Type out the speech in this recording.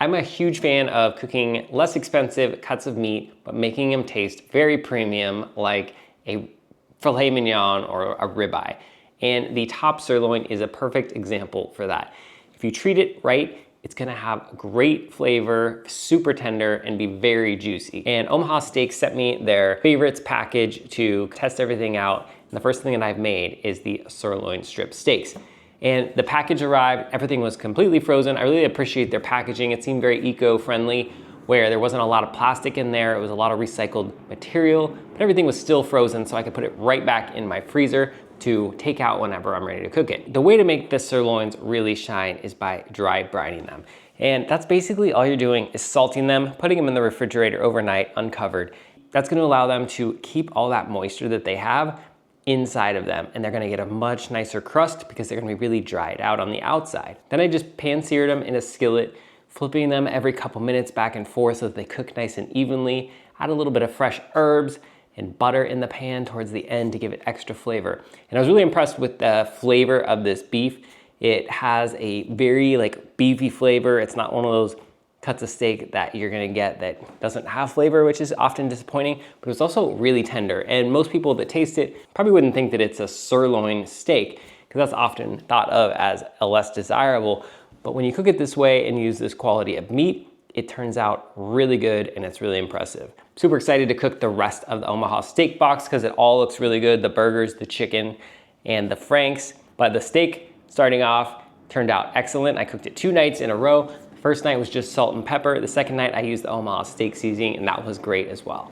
I'm a huge fan of cooking less expensive cuts of meat, but making them taste very premium, like a filet mignon or a ribeye. And the top sirloin is a perfect example for that. If you treat it right, it's gonna have great flavor, super tender, and be very juicy. And Omaha Steaks sent me their favorites package to test everything out. And the first thing that I've made is the sirloin strip steaks. And the package arrived, everything was completely frozen. I really appreciate their packaging. It seemed very eco-friendly, where there wasn't a lot of plastic in there. It was a lot of recycled material, but everything was still frozen, so I could put it right back in my freezer to take out whenever I'm ready to cook it. The way to make the sirloins really shine is by dry brining them. And that's basically all you're doing is salting them, putting them in the refrigerator overnight uncovered. That's gonna allow them to keep all that moisture that they have inside of them, and they're gonna get a much nicer crust because they're gonna be really dried out on the outside. Then I just pan-seared them in a skillet, flipping them every couple minutes back and forth so that they cook nice and evenly. Add a little bit of fresh herbs and butter in the pan towards the end to give it extra flavor. And I was really impressed with the flavor of this beef. It has a very beefy flavor. It's not one of those cuts of steak that you're gonna get that doesn't have flavor, which is often disappointing, but it's also really tender. And most people that taste it probably wouldn't think that it's a sirloin steak, because that's often thought of as a less desirable. But when you cook it this way and use this quality of meat, it turns out really good and it's really impressive. Super excited to cook the rest of the Omaha steak box because it all looks really good, the burgers, the chicken, and the franks. But the steak, starting off, turned out excellent. I cooked it 2 nights in a row. First night was just salt and pepper. The second night I used the Omaha steak seasoning, and that was great as well.